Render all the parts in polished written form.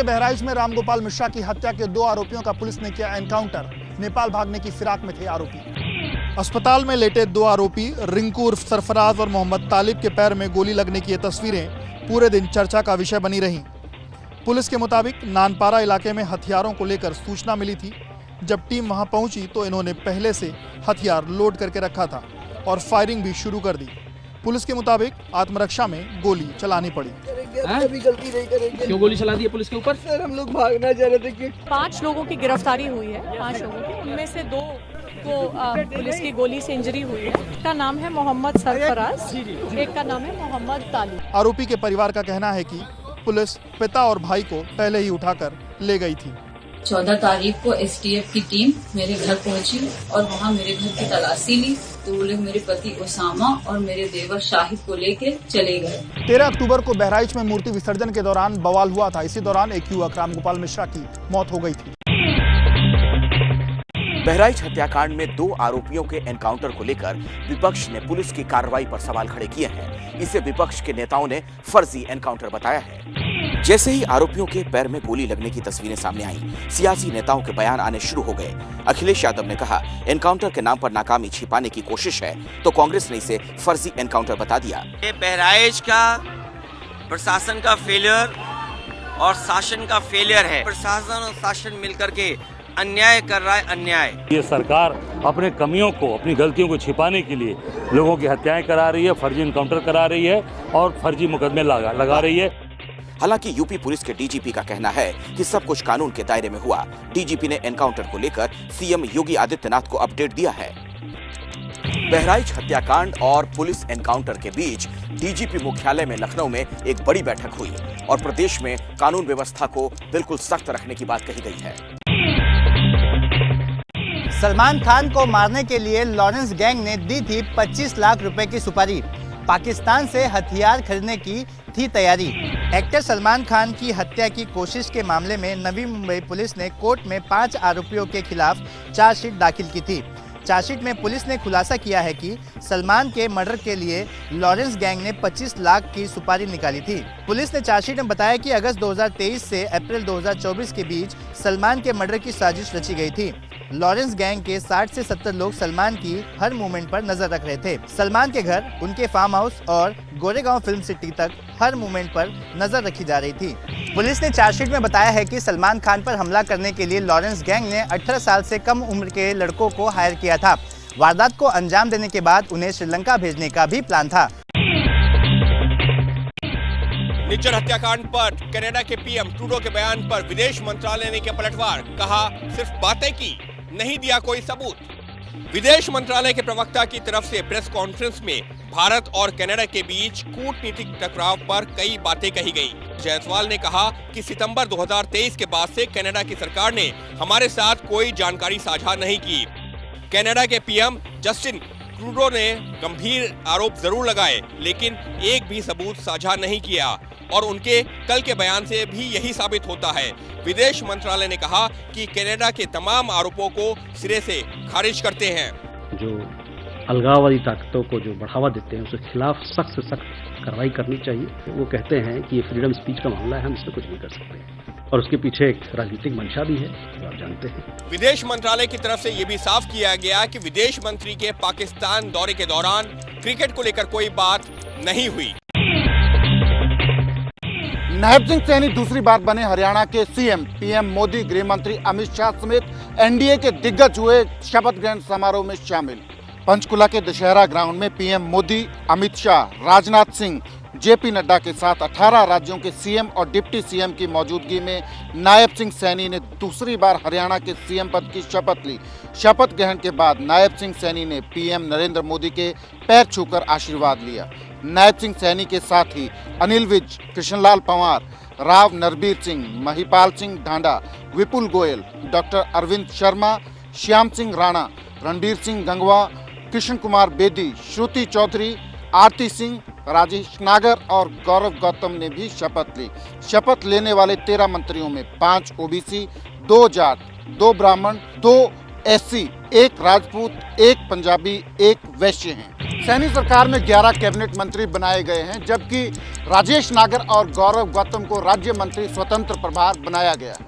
के बहराइच में रामगोपाल मिश्रा की हत्या के 2 आरोपियों का पुलिस ने किया एनकाउंटर। नेपाल भागने की फिराक में थे आरोपी। अस्पताल में लेटे 2 आरोपी रिंकू उर्फ सरफराज और मोहम्मद तालिब के पैर में गोली लगने की ये तस्वीरें पूरे दिन चर्चा का विषय बनी रहीं। पुलिस के मुताबिक नानपारा इलाके में हथियारों को लेकर सूचना मिली थी। जब टीम वहां पहुंची तो इन्होंने पहले से हथियार लोड करके रखा था और फायरिंग भी शुरू कर दी। पुलिस के मुताबिक आत्मरक्षा में गोली चलानी पड़ी। कभी गलती नहीं करेंगे। क्यों गोली चला दी है पुलिस के ऊपर? सर हम लोग भागना चाह रहे थे कि 5 लोगों की गिरफ्तारी हुई है। 5 लोगों की, उनमें से 2 को पुलिस की गोली से इंजरी हुई है। एक का नाम है मोहम्मद सरफराज, एक का नाम है मोहम्मद तालिब। आरोपी के परिवार का कहना है कि पुलिस पिता और भाई को पहले ही उठाकर ले गई थी। 14 तारीख को एसटीएफ की टीम मेरे घर पहुंची और वहां मेरे घर की तलाशी ली तो वो लोग मेरे पति ओसामा और मेरे देवर शाहिद को लेके चले गए। 13 अक्टूबर को बहराइच में मूर्ति विसर्जन के दौरान बवाल हुआ था। इसी दौरान एक युवक रामगोपाल मिश्रा की मौत हो गई थी। बहराइच हत्याकांड में 2 आरोपियों के एनकाउंटर को लेकर विपक्ष ने पुलिस की कार्रवाई पर सवाल खड़े किए हैं। इसे विपक्ष के नेताओं ने फर्जी एनकाउंटर बताया है। जैसे ही आरोपियों के पैर में गोली लगने की तस्वीरें सामने आई, सियासी नेताओं के बयान आने शुरू हो गए। अखिलेश यादव ने कहा एनकाउंटर के नाम पर नाकामी छिपाने की कोशिश है, तो कांग्रेस ने इसे फर्जी एनकाउंटर बता दिया। ये बहराइच का प्रशासन का फेलियर और शासन का फेलियर है। प्रशासन और शासन मिलकर के अन्याय कर रहा है, अन्याय। ये सरकार अपने कमियों को, अपनी गलतियों को छिपाने के लिए लोगों की हत्याएं करा रही है, फर्जी एनकाउंटर करा रही है और फर्जी मुकदमे लगा रही है। हालांकि यूपी पुलिस के डीजीपी का कहना है कि सब कुछ कानून के दायरे में हुआ। डीजीपी ने एनकाउंटर को लेकर सीएम योगी आदित्यनाथ को अपडेट दिया है। बहराइच हत्याकांड और पुलिस एनकाउंटर के बीच डीजीपी मुख्यालय में लखनऊ में एक बड़ी बैठक हुई और प्रदेश में कानून व्यवस्था को बिल्कुल सख्त रखने की बात कही गई है। सलमान खान को मारने के लिए लॉरेंस गैंग ने दी थी 25 लाख रुपए की सुपारी। पाकिस्तान से हथियार खरीदने की थी तैयारी। एक्टर सलमान खान की हत्या की कोशिश के मामले में नवी मुंबई पुलिस ने कोर्ट में 5 आरोपियों के खिलाफ चार्जशीट दाखिल की थी। चार्जशीट में पुलिस ने खुलासा किया है कि सलमान के मर्डर के लिए लॉरेंस गैंग ने 25 लाख की सुपारी निकाली थी। पुलिस ने चार्जशीट में बताया कि अगस्त 2023 से अप्रैल 2024 के बीच सलमान के मर्डर की साजिश रची गई थी। लॉरेंस गैंग के 60 से 70 लोग सलमान की हर मूवमेंट पर नजर रख रहे थे। सलमान के घर, उनके फार्म हाउस और गोरेगांव फिल्म सिटी तक हर मूवमेंट पर नजर रखी जा रही थी। पुलिस ने चार्जशीट में बताया है कि सलमान खान पर हमला करने के लिए लॉरेंस गैंग ने 18 साल से कम उम्र के लड़कों को हायर किया था। वारदात को अंजाम देने के बाद उन्हें श्रीलंका भेजने का भी प्लान था। निज्जर हत्याकांड पर कनाडा के पीएम ट्रूडो के बयान पर विदेश मंत्रालय ने किया पलटवार। कहा सिर्फ बातें की, नहीं दिया कोई सबूत। विदेश मंत्रालय के प्रवक्ता की तरफ से प्रेस कॉन्फ्रेंस में भारत और कनाडा के बीच कूटनीतिक टकराव पर कई बातें कही गई। जायसवाल ने कहा कि सितंबर 2023 के बाद से कनाडा की सरकार ने हमारे साथ कोई जानकारी साझा नहीं की। कनाडा के पीएम जस्टिन ट्रूडो ने गंभीर आरोप जरूर लगाए, लेकिन एक भी सबूत साझा नहीं किया और उनके कल के बयान से भी यही साबित होता है। विदेश मंत्रालय ने कहा कि कनाडा के तमाम आरोपों को सिरे से खारिज करते हैं। जो अलगाववादी ताकतों को जो बढ़ावा देते हैं उसके खिलाफ सख्त से सख्त कार्रवाई करनी चाहिए। वो कहते हैं कि ये फ्रीडम स्पीच का मामला है, हम इसमें कुछ नहीं कर सकते और उसके पीछे एक राजनीतिक मंशा भी है, जो आप जानते हैं। विदेश मंत्रालय की तरफ से ये भी साफ किया गया कि विदेश मंत्री के पाकिस्तान दौरे के दौरान क्रिकेट को लेकर कोई बात नहीं हुई। नायब सिंह सैनी दूसरी बार बने हरियाणा के सीएम। पीएम मोदी, गृह मंत्री अमित शाह समेत एनडीए के दिग्गज हुए शपथ ग्रहण समारोह में शामिल। पंचकुला के दशहरा ग्राउंड में पीएम मोदी, अमित शाह, राजनाथ सिंह, जेपी नड्डा के साथ 18 राज्यों के सीएम और डिप्टी सीएम की मौजूदगी में नायब सिंह सैनी ने दूसरी बार हरियाणा के सीएम पद की शपथ ली। शपथ ग्रहण के बाद नायब सिंह सैनी ने पीएम नरेंद्र मोदी के पैर छूकर आशीर्वाद लिया। नायब सिंह सैनी के साथ ही अनिल विज, कृष्णलाल पंवार, राव नरबीर सिंह, महिपाल सिंह ढांडा, विपुल गोयल, डॉक्टर अरविंद शर्मा, श्याम सिंह राणा, रणबीर सिंह गंगवा, कृष्ण कुमार बेदी, श्रुति चौधरी, आरती सिंह, राजेश नागर और गौरव गौतम ने भी शपथ ली। शपथ लेने वाले 13 मंत्रियों में 5 ओबीसी, 2 जाट, 2 ब्राह्मण, 2 एससी, 1 राजपूत, 1 पंजाबी, 1 वैश्य हैं। सैनी सरकार में 11 कैबिनेट मंत्री बनाए गए हैं, जबकि राजेश नागर और गौरव गौतम को राज्य मंत्री स्वतंत्र प्रभार बनाया गया है।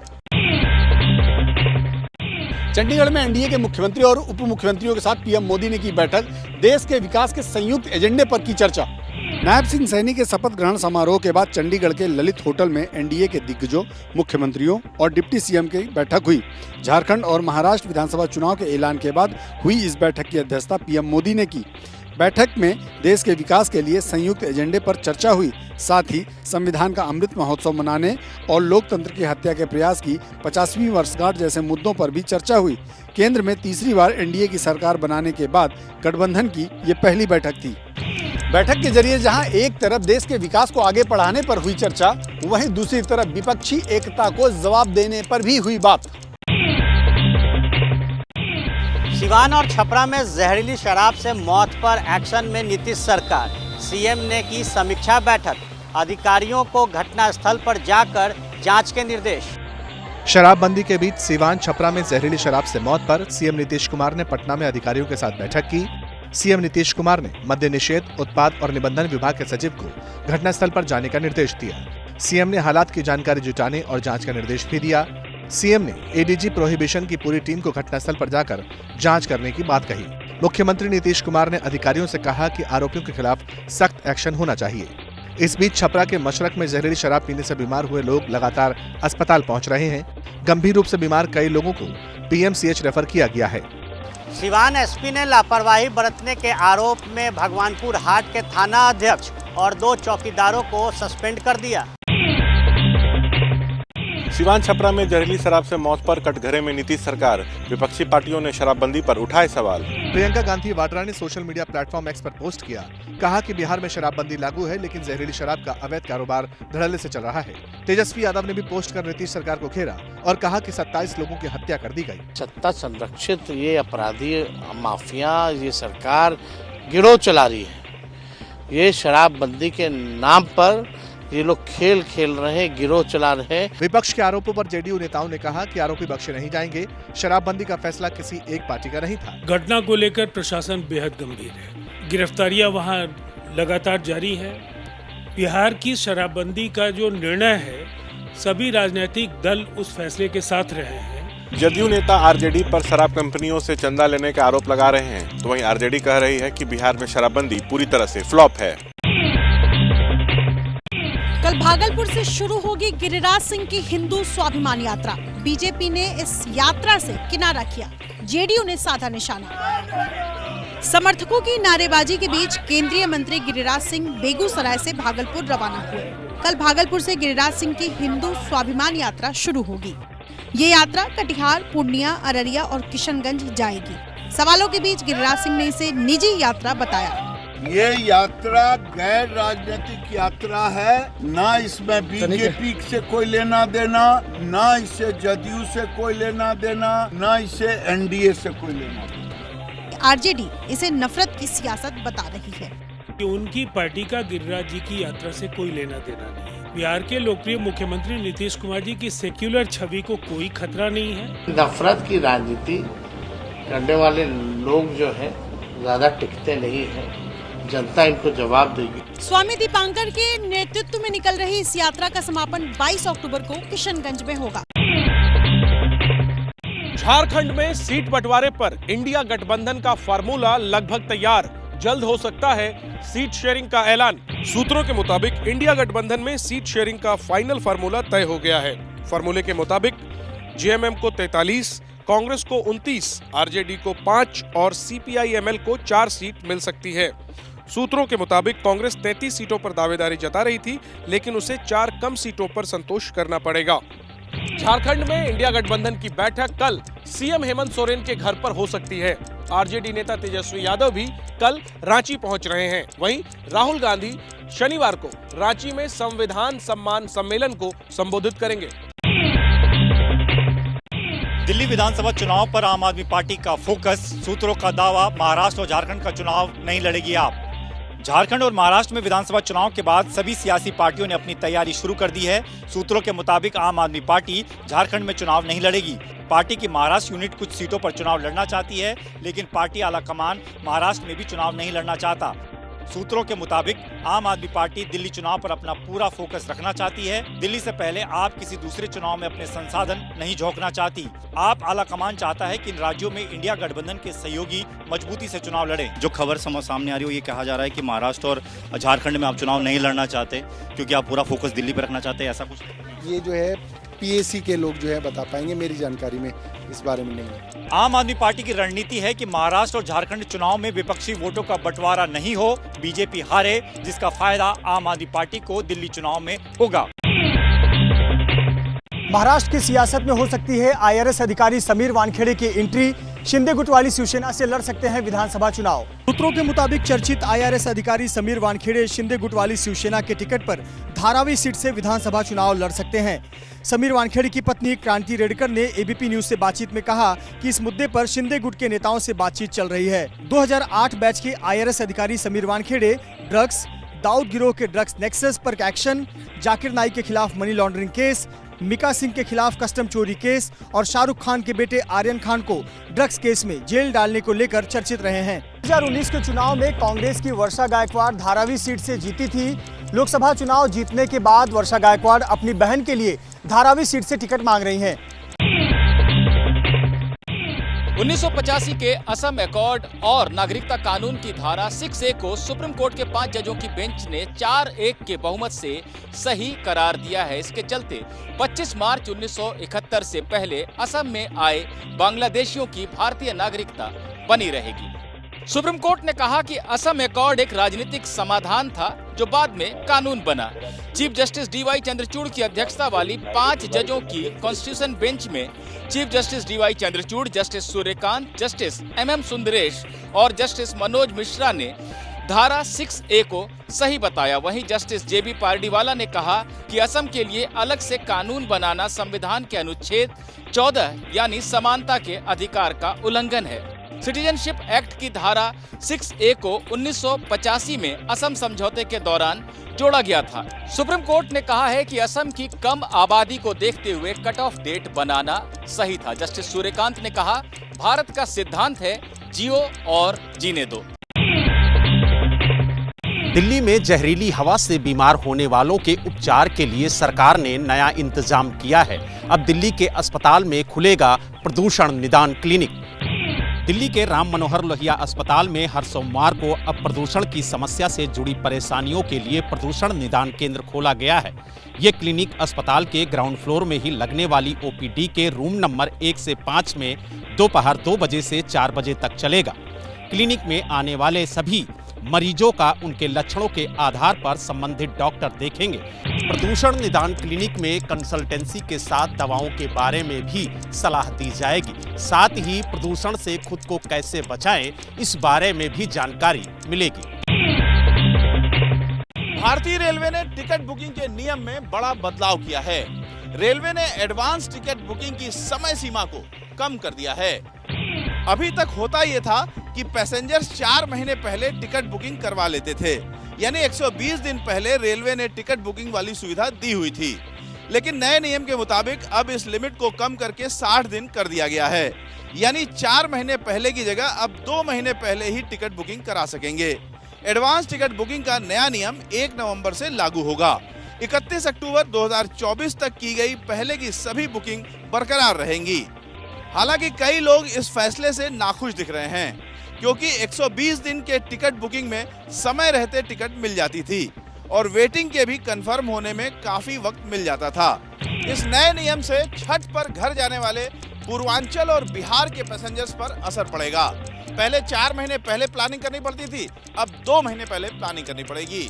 चंडीगढ़ में एनडीए के मुख्यमंत्री और उप मुख्यमंत्रियों के साथ पीएम मोदी ने की बैठक। देश के विकास के संयुक्त एजेंडे पर की चर्चा। नायब सिंह सैनी के शपथ ग्रहण समारोह के बाद चंडीगढ़ के ललित होटल में एनडीए के दिग्गजों, मुख्यमंत्रियों और डिप्टी सीएम की बैठक हुई। झारखंड और महाराष्ट्र विधानसभा चुनाव के ऐलान के बाद हुई इस बैठक की अध्यक्षता पीएम मोदी ने की। बैठक में देश के विकास के लिए संयुक्त एजेंडे पर चर्चा हुई। साथ ही संविधान का अमृत महोत्सव मनाने और लोकतंत्र की हत्या के प्रयास की 50वीं वर्षगांठ जैसे मुद्दों पर भी चर्चा हुई। केंद्र में तीसरी बार एनडीए की सरकार बनाने के बाद गठबंधन की ये पहली बैठक थी। बैठक के जरिए जहां एक तरफ देश के विकास को आगे बढ़ाने पर हुई चर्चा, वहीं दूसरी तरफ विपक्षी एकता को जवाब देने पर भी हुई बात। सिवान और छपरा में जहरीली शराब से मौत पर एक्शन में नीतीश सरकार। सीएम ने की समीक्षा बैठक। अधिकारियों को घटनास्थल पर जाकर जांच के निर्देश। शराबबंदी के बीच सिवान छपरा में जहरीली शराब से मौत पर सीएम नीतीश कुमार ने पटना में अधिकारियों के साथ बैठक की। सीएम नीतीश कुमार ने मद्य निषेध, उत्पाद और निबंधन विभाग के सचिव को घटनास्थल पर जाने का निर्देश दिया। सीएम ने हालात की जानकारी जुटाने और जांच का निर्देश भी दिया। सीएम ने एडीजी प्रोहिबिशन की पूरी टीम को घटनास्थल पर जाकर जांच करने की बात कही। मुख्यमंत्री नीतीश कुमार ने अधिकारियों से कहा कि आरोपियों के खिलाफ सख्त एक्शन होना चाहिए। इस बीच छपरा के मशरक में जहरीली शराब पीने से बीमार हुए लोग लगातार अस्पताल पहुंच रहे हैं। गंभीर रूप से बीमार कई लोगों को पीएमसीएच रेफर किया गया है। सिवान एसपी ने लापरवाही बरतने के आरोप में भगवानपुर हाट के थाना अध्यक्ष और 2 चौकीदारों को सस्पेंड कर दिया। सिवान छपरा में जहरीली शराब से मौत पर कटघरे में नीतीश सरकार। विपक्षी पार्टियों ने शराबबंदी पर उठाए सवाल। प्रियंका गांधी वाड्रा ने सोशल मीडिया प्लेटफॉर्म एक्स पर पोस्ट किया। कहा कि बिहार में शराबबंदी लागू है, लेकिन जहरीली शराब का अवैध कारोबार धड़ल्ले से चल रहा है। तेजस्वी यादव ने भी पोस्ट कर नीतीश सरकार को घेरा और कहा कि 27 लोगों की हत्या कर दी गई। सत्ता संरक्षित ये अपराधी माफिया, ये सरकार गिरोह चला रही है। ये शराबबंदी के नाम पर ये लोग खेल खेल रहे हैं, गिरोह चला रहे हैं। विपक्ष के आरोपों पर जेडीयू नेताओं ने कहा कि आरोपी बख्शे नहीं जाएंगे। शराबबंदी का फैसला किसी एक पार्टी का नहीं था। घटना को लेकर प्रशासन बेहद गंभीर है। गिरफ्तारियां वहां लगातार जारी है। बिहार की शराबबंदी का जो निर्णय है, सभी राजनीतिक दल उस फैसले के साथ रहे हैं। जदयू नेता आरजेडी पर शराब कंपनियों से चंदा लेने का आरोप लगा रहे हैं, तो वहीं आरजेडी कह रही है कि बिहार में शराबबंदी पूरी तरह से फ्लॉप है। कल भागलपुर से शुरू होगी गिरिराज सिंह की हिंदू स्वाभिमान यात्रा। बीजेपी ने इस यात्रा से किनारा किया, जेडीयू ने साधा निशाना। समर्थकों की नारेबाजी के बीच केंद्रीय मंत्री गिरिराज सिंह बेगूसराय से भागलपुर रवाना हुए। कल भागलपुर से गिरिराज सिंह की हिंदू स्वाभिमान यात्रा शुरू होगी। ये यात्रा कटिहार, पूर्णिया, अररिया और किशनगंज जाएगी। सवालों के बीच गिरिराज सिंह ने इसे निजी यात्रा बताया। ये यात्रा गैर राजनीतिक यात्रा है, ना इसमें बीजेपी से कोई लेना देना, ना इससे जदयू से कोई लेना देना, ना इससे एनडीए से कोई लेना देना। आरजेडी इसे नफरत की सियासत बता रही है। उनकी पार्टी का गिरिराज जी की यात्रा से कोई लेना देना नहीं है। बिहार के लोकप्रिय मुख्यमंत्री नीतीश कुमार जी की सेक्युलर छवि को कोई खतरा नहीं है। नफरत की राजनीति करने वाले लोग जो है ज्यादा टिकते नहीं है। जनता इनको जवाब देगी। स्वामी दीपांकर के नेतृत्व में निकल रही इस यात्रा का समापन 22 अक्टूबर को किशनगंज में होगा। झारखंड में सीट बंटवारे पर इंडिया गठबंधन का फार्मूला लगभग तैयार। जल्द हो सकता है सीट शेयरिंग का ऐलान। सूत्रों के मुताबिक इंडिया गठबंधन में सीट शेयरिंग का फाइनल फार्मूला तय हो गया है। फार्मूले के मुताबिक जेएमएम को 43, कांग्रेस को 29, आरजेडी को 5 और सीपीआई-एमएल को 4 सीट मिल सकती है। सूत्रों के मुताबिक कांग्रेस 33 सीटों पर दावेदारी जता रही थी, लेकिन उसे 4 कम सीटों पर संतोष करना पड़ेगा। झारखंड में इंडिया गठबंधन की बैठक कल सीएम हेमंत सोरेन के घर पर हो सकती है। आरजेडी नेता तेजस्वी यादव भी कल रांची पहुंच रहे हैं। वहीं राहुल गांधी शनिवार को रांची में संविधान सम्मान सम्मेलन को संबोधित करेंगे। दिल्ली विधानसभा चुनाव पर आम आदमी पार्टी का फोकस। सूत्रों का दावा, महाराष्ट्र और झारखंड का चुनाव नहीं लड़ेगी आप। झारखंड और महाराष्ट्र में विधानसभा चुनाव के बाद सभी सियासी पार्टियों ने अपनी तैयारी शुरू कर दी है। सूत्रों के मुताबिक आम आदमी पार्टी झारखंड में चुनाव नहीं लड़ेगी। पार्टी की महाराष्ट्र यूनिट कुछ सीटों पर चुनाव लड़ना चाहती है, लेकिन पार्टी आलाकमान महाराष्ट्र में भी चुनाव नहीं लड़ना चाहता। सूत्रों के मुताबिक आम आदमी पार्टी दिल्ली चुनाव पर अपना पूरा फोकस रखना चाहती है। दिल्ली से पहले आप किसी दूसरे चुनाव में अपने संसाधन नहीं झोंकना चाहती। आप आलाकमान चाहता है कि इन राज्यों में इंडिया गठबंधन के सहयोगी मजबूती से चुनाव लड़ें। जो खबर सामने आ रही है ये कहा जा रहा है कि महाराष्ट्र और झारखंड में आप चुनाव नहीं लड़ना चाहते क्योंकि आप पूरा फोकस दिल्ली पर रखना चाहते हैं, ऐसा कुछ? ये जो है पीएसी के लोग जो है बता पाएंगे, मेरी जानकारी में इस बारे में नहीं है। आम आदमी पार्टी की रणनीति है कि महाराष्ट्र और झारखंड चुनाव में विपक्षी वोटों का बंटवारा नहीं हो, बीजेपी हारे, जिसका फायदा आम आदमी पार्टी को दिल्ली चुनाव में होगा। महाराष्ट्र की सियासत में हो सकती है आईआरएस अधिकारी समीर वानखेड़े की एंट्री। शिंदे गुट वाली शिवसेना से लड़ सकते हैं विधानसभा चुनाव। सूत्रों के मुताबिक चर्चित आईआरएस अधिकारी समीर वानखेड़े शिंदे गुट वाली शिवसेना के टिकट पर धारावी सीट से विधानसभा चुनाव लड़ सकते हैं। समीर वानखेड़े की पत्नी क्रांति रेडकर ने एबीपी न्यूज से बातचीत में कहा कि इस मुद्दे पर शिंदे गुट के नेताओं से बातचीत चल रही है। 2008 बैच के आईआरएस अधिकारी समीर वानखेड़े ड्रग्स, दाऊद गिरोह के ड्रग्स नेक्सस पर एक्शन, जाकिर नाइक के खिलाफ money laundering case, Mika Singh के खिलाफ कस्टम चोरी केस और शाहरुख खान के बेटे आर्यन खान को ड्रग्स केस में जेल डालने को लेकर चर्चित रहे हैं। 2019 के चुनाव में कांग्रेस की वर्षा गायकवाड़ धारावी सीट से जीती थी। लोकसभा चुनाव जीतने के बाद वर्षा गायकवाड़ अपनी बहन के लिए धारावी सीट से टिकट मांग रही हैं। 1985 के असम एकॉर्ड और नागरिकता कानून की धारा 6A को सुप्रीम कोर्ट के 5 जजों की बेंच ने 4-1 के बहुमत से सही करार दिया है। इसके चलते 25 मार्च 1971 से पहले असम में आए बांग्लादेशियों की भारतीय नागरिकता बनी रहेगी। सुप्रीम कोर्ट ने कहा कि असम एकॉर्ड एक राजनीतिक समाधान था जो बाद में कानून बना। चीफ जस्टिस डीवाई चंद्रचूड़ की अध्यक्षता वाली 5 जजों की कॉन्स्टिट्यूशन बेंच में chief justice D Y Chandrachud, justice Suryakant, justice MM Sundaresh और जस्टिस मनोज मिश्रा ने धारा 6A को सही बताया। वहीं जस्टिस JB पारडीवाला ने कहा कि असम के लिए अलग से कानून बनाना संविधान के अनुच्छेद 14 यानी समानता के अधिकार का उल्लंघन है। सिटीजनशिप एक्ट की धारा 6A को 1985 में असम समझौते के दौरान जोड़ा गया था। सुप्रीम कोर्ट ने कहा है कि असम की कम आबादी को देखते हुए कट ऑफ डेट बनाना सही था। जस्टिस सूर्यकांत ने कहा, भारत का सिद्धांत है जियो और जीने दो। दिल्ली में जहरीली हवा से बीमार होने वालों के उपचार के लिए सरकार ने नया इंतजाम किया है। अब दिल्ली के अस्पताल में खुलेगा प्रदूषण निदान क्लिनिक। दिल्ली के राम मनोहर लोहिया अस्पताल में हर सोमवार को अब प्रदूषण की समस्या से जुड़ी परेशानियों के लिए प्रदूषण निदान केंद्र खोला गया है। ये क्लिनिक अस्पताल के ग्राउंड फ्लोर में ही लगने वाली OPD के रूम नंबर 1 से 5 में दोपहर 2 बजे से 4 बजे तक चलेगा। क्लिनिक में आने वाले सभी मरीजों का उनके लक्षणों के आधार पर संबंधित डॉक्टर देखेंगे। प्रदूषण निदान क्लिनिक में कंसल्टेंसी के साथ दवाओं के बारे में भी सलाह दी जाएगी। साथ ही प्रदूषण से खुद को कैसे बचाएं, इस बारे में भी जानकारी मिलेगी। भारतीय रेलवे ने टिकट बुकिंग के नियम में बड़ा बदलाव किया है। रेलवे ने एडवांस टिकट बुकिंग की समय सीमा को कम कर दिया है। अभी तक होता यह था कि पैसेंजर्स 4 महीने पहले टिकट बुकिंग करवा लेते थे, यानी 120 दिन पहले रेलवे ने टिकट बुकिंग वाली सुविधा दी हुई थी। लेकिन नए नियम के मुताबिक अब इस लिमिट को कम करके 60 दिन कर दिया गया है, यानी 4 महीने पहले की जगह अब 2 महीने पहले ही टिकट बुकिंग करा सकेंगे। एडवांस टिकट बुकिंग का नया नियम 1 नवंबर से लागू होगा। 31 अक्टूबर 2024 तक की गई पहले की सभी बुकिंग बरकरार रहेंगी। हालांकि कई लोग इस फैसले से नाखुश दिख रहे हैं, क्योंकि 120 दिन के टिकट बुकिंग में समय रहते टिकट मिल जाती थी और वेटिंग के भी कंफर्म होने में काफी वक्त मिल जाता था। इस नए नियम से छठ पर घर जाने वाले पूर्वांचल और बिहार के पैसेंजर्स पर असर पड़ेगा। पहले 4 महीने पहले प्लानिंग करनी पड़ती थी, अब 2 महीने पहले प्लानिंग करनी पड़ेगी।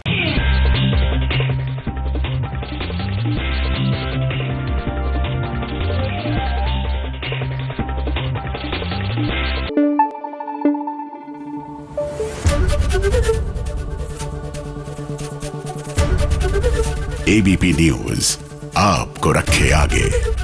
ABP न्यूज आपको रखे आगे।